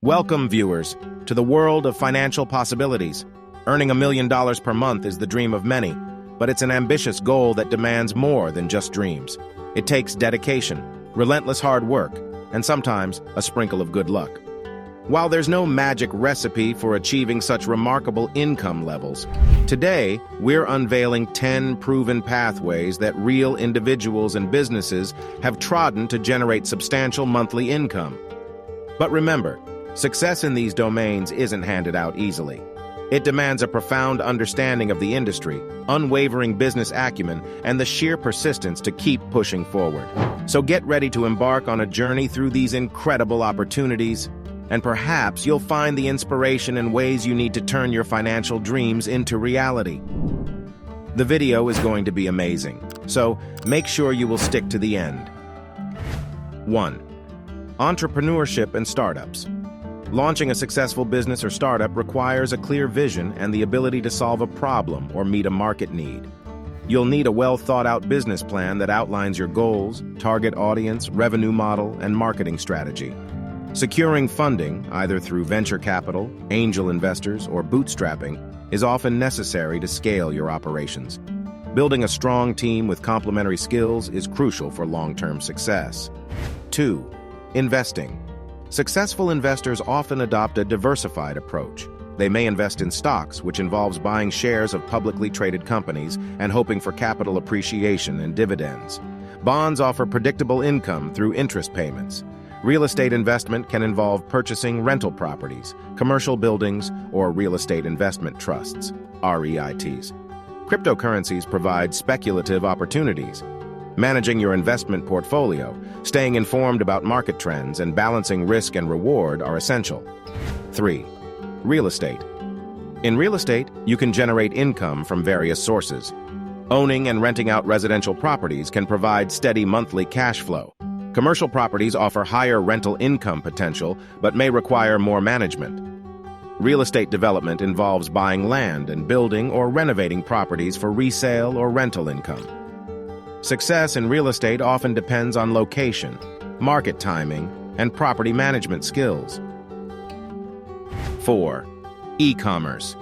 Welcome, viewers, to the world of financial possibilities. Earning $1 million per month is the dream of many, but it's an ambitious goal that demands more than just dreams. It takes dedication, relentless hard work, and sometimes a sprinkle of good luck. While there's no magic recipe for achieving such remarkable income levels, today we're unveiling 10 proven pathways that real individuals and businesses have trodden to generate substantial monthly income. But remember, success in these domains isn't handed out easily. It demands a profound understanding of the industry, unwavering business acumen, and the sheer persistence to keep pushing forward. So get ready to embark on a journey through these incredible opportunities, and perhaps you'll find the inspiration and ways you need to turn your financial dreams into reality. The video is going to be amazing, so make sure you will stick to the end. 1. Entrepreneurship and startups. Launching a successful business or startup requires a clear vision and the ability to solve a problem or meet a market need. You'll need a well-thought-out business plan that outlines your goals, target audience, revenue model, and marketing strategy. Securing funding, either through venture capital, angel investors, or bootstrapping, is often necessary to scale your operations. Building a strong team with complementary skills is crucial for long-term success. 2. Investing. Successful investors often adopt a diversified approach. They may invest in stocks, which involves buying shares of publicly traded companies and hoping for capital appreciation and dividends. Bonds offer predictable income through interest payments. Real estate investment can involve purchasing rental properties, commercial buildings, or real estate investment trusts, REITs. Cryptocurrencies provide speculative opportunities. Managing your investment portfolio, staying informed about market trends, and balancing risk and reward are essential. 3. Real estate. In real estate, you can generate income from various sources. Owning and renting out residential properties can provide steady monthly cash flow. Commercial properties offer higher rental income potential, but may require more management. Real estate development involves buying land and building or renovating properties for resale or rental income. Success in real estate often depends on location, market timing, and property management skills. 4. E-commerce.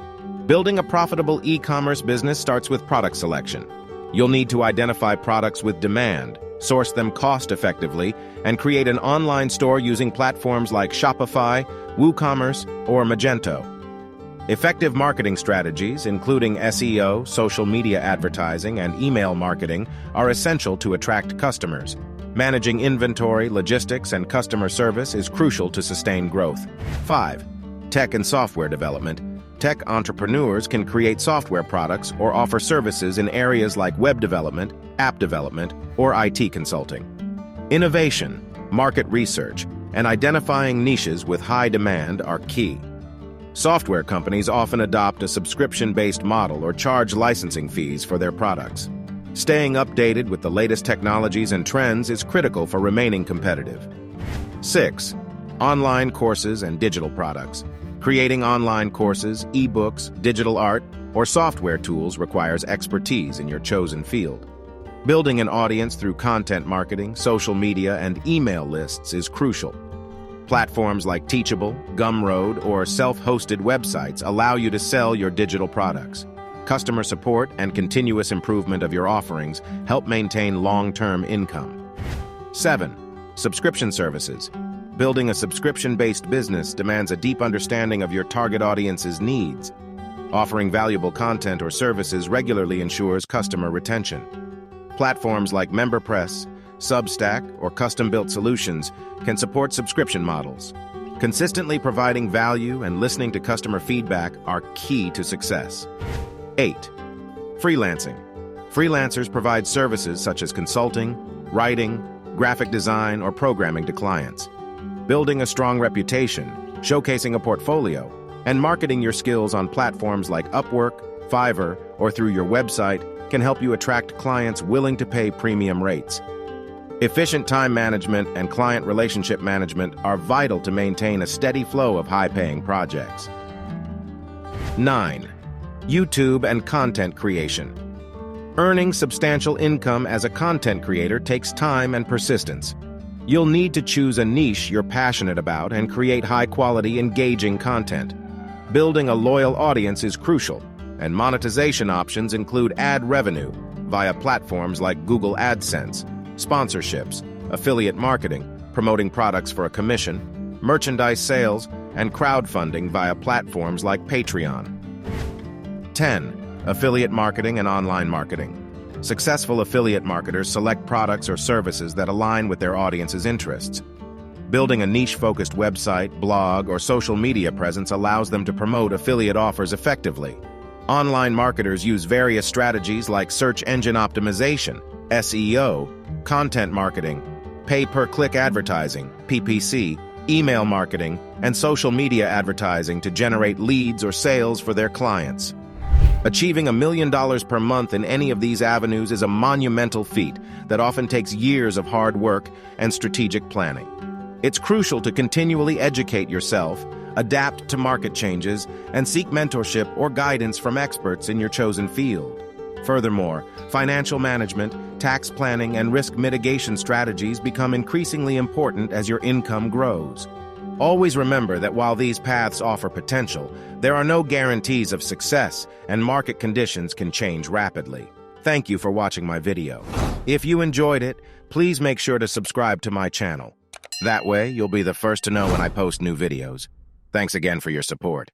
Building a profitable e-commerce business starts with product selection. You'll need to identify products with demand, source them cost-effectively, and create an online store using platforms like Shopify, WooCommerce, or Magento. Effective marketing strategies, including SEO, social media advertising, and email marketing, are essential to attract customers. Managing inventory, logistics, and customer service is crucial to sustain growth. 5. Tech and software development. Tech entrepreneurs can create software products or offer services in areas like web development, app development, or IT consulting. Innovation, market research, and identifying niches with high demand are key. Software companies often adopt a subscription-based model or charge licensing fees for their products. Staying updated with the latest technologies and trends is critical for remaining competitive. 6. Online courses and digital products. Creating online courses, ebooks, digital art, or software tools requires expertise in your chosen field. Building an audience through content marketing, social media, and email lists is crucial. Platforms like Teachable, Gumroad, or self-hosted websites allow you to sell your digital products. Customer support and continuous improvement of your offerings help maintain long-term income. 7. Subscription services. Building a subscription-based business demands a deep understanding of your target audience's needs. Offering valuable content or services regularly ensures customer retention. Platforms like MemberPress, Substack, or custom-built solutions can support subscription models. Consistently providing value and listening to customer feedback are key to success. 8. Freelancing. Freelancers provide services such as consulting, writing, graphic design, or programming to clients. Building a strong reputation, showcasing a portfolio, and marketing your skills on platforms like Upwork, Fiverr, or through your website can help you attract clients willing to pay premium rates. Efficient time management and client relationship management are vital to maintain a steady flow of high-paying projects. 9. YouTube and content creation. Earning substantial income as a content creator takes time and persistence. You'll need to choose a niche you're passionate about and create high-quality, engaging content. Building a loyal audience is crucial, and monetization options include ad revenue via platforms like Google AdSense, sponsorships, affiliate marketing, promoting products for a commission, merchandise sales, and crowdfunding via platforms like Patreon. 10. Affiliate marketing and online marketing. Successful affiliate marketers select products or services that align with their audience's interests. Building a niche-focused website, blog, or social media presence allows them to promote affiliate offers effectively. Online marketers use various strategies like search engine optimization, SEO, content marketing, pay-per-click advertising, PPC, email marketing, and social media advertising to generate leads or sales for their clients. Achieving $1 million per month in any of these avenues is a monumental feat that often takes years of hard work and strategic planning. It's crucial to continually educate yourself, adapt to market changes, and seek mentorship or guidance from experts in your chosen field. Furthermore, financial management, tax planning, and risk mitigation strategies become increasingly important as your income grows. Always remember that while these paths offer potential, there are no guarantees of success, and market conditions can change rapidly. Thank you for watching my video. If you enjoyed it, please make sure to subscribe to my channel. That way, you'll be the first to know when I post new videos. Thanks again for your support.